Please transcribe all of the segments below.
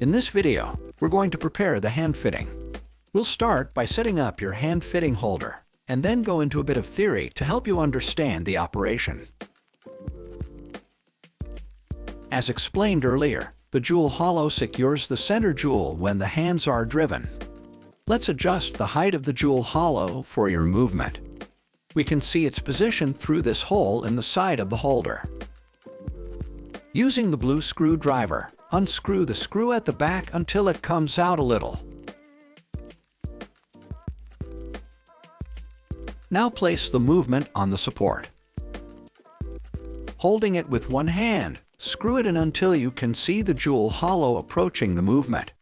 In this video, we're going to prepare the hand fitting. We'll start by setting up your hand fitting holder, and then go into a bit of theory to help you understand the operation. As explained earlier, the jewel hollow secures the center jewel when the hands are driven. Let's adjust the height of the jewel hollow for your movement. We can see its position through this hole in the side of the holder. Using the blue screwdriver, unscrew the screw at the back until it comes out a little. Now place the movement on the support. Holding it with one hand, screw it in until you can see the jewel hollow approaching the movement.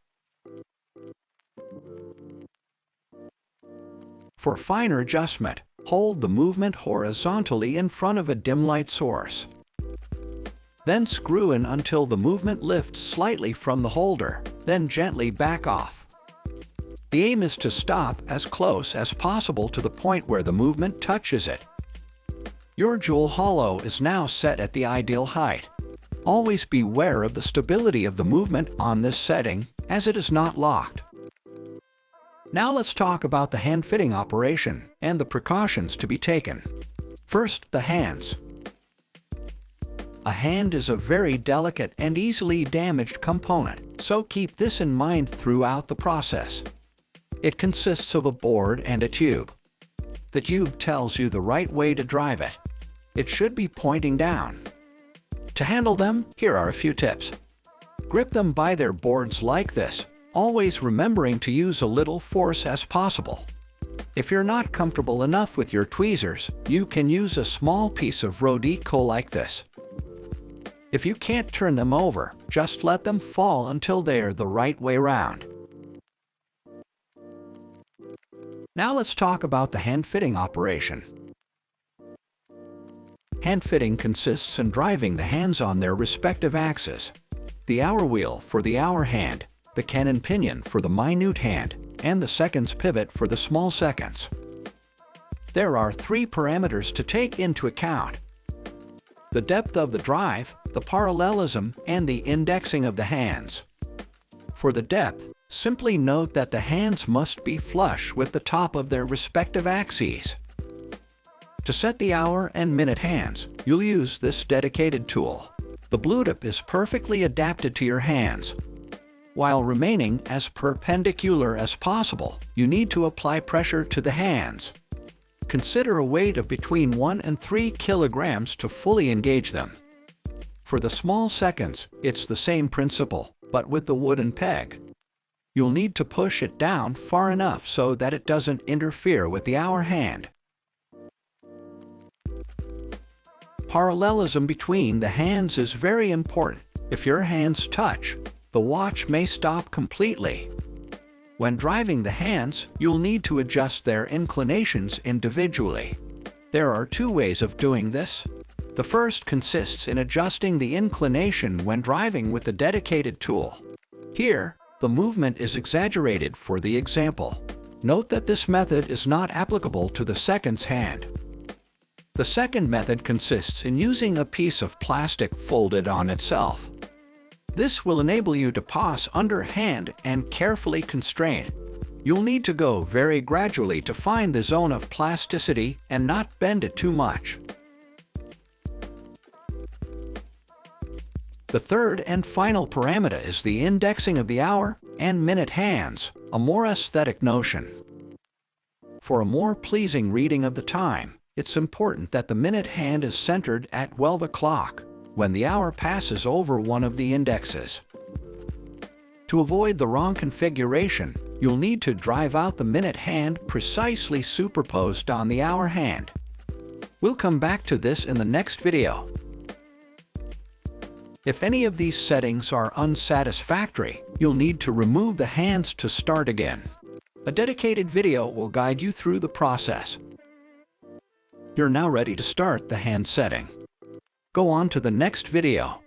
For finer adjustment, hold the movement horizontally in front of a dim light source. Then screw in until the movement lifts slightly from the holder, then gently back off. The aim is to stop as close as possible to the point where the movement touches it. Your jewel hollow is now set at the ideal height. Always beware of the stability of the movement on this setting, as it is not locked. Now let's talk about the hand fitting operation and the precautions to be taken. First, the hands. A hand is a very delicate and easily damaged component, so keep this in mind throughout the process. It consists of a board and a tube. The tube tells you the right way to drive it. It should be pointing down. To handle them, here are a few tips. Grip them by their boards like this, always remembering to use a little force as possible. If you're not comfortable enough with your tweezers, you can use a small piece of Rodico like this. If you can't turn them over, just let them fall until they're the right way round. Now let's talk about the hand fitting operation. Hand fitting consists in driving the hands on their respective axes. The hour wheel for the hour hand, the cannon pinion for the minute hand, and the seconds pivot for the small seconds. There are 3 parameters to take into account: the depth of the drive, the parallelism, and the indexing of the hands. For the depth, simply note that the hands must be flush with the top of their respective axes. To set the hour and minute hands, you'll use this dedicated tool. The blue tip is perfectly adapted to your hands. While remaining as perpendicular as possible, you need to apply pressure to the hands. Consider a weight of between 1 and 3 kilograms to fully engage them. For the small seconds, it's the same principle, but with the wooden peg. You'll need to push it down far enough so that it doesn't interfere with the hour hand. Parallelism between the hands is very important. If your hands touch, the watch may stop completely. When driving the hands, you'll need to adjust their inclinations individually. There are 2 ways of doing this. The first consists in adjusting the inclination when driving with the dedicated tool. Here, the movement is exaggerated for the example. Note that this method is not applicable to the seconds hand. The second method consists in using a piece of plastic folded on itself. This will enable you to pause underhand and carefully constrain. You'll need to go very gradually to find the zone of plasticity and not bend it too much. The third and final parameter is the indexing of the hour and minute hands, a more aesthetic notion. For a more pleasing reading of the time, it's important that the minute hand is centered at 12 o'clock, when the hour passes over one of the indexes. To avoid the wrong configuration, you'll need to drive out the minute hand precisely superposed on the hour hand. We'll come back to this in the next video. If any of these settings are unsatisfactory, you'll need to remove the hands to start again. A dedicated video will guide you through the process. You're now ready to start the hand setting. Go on to the next video.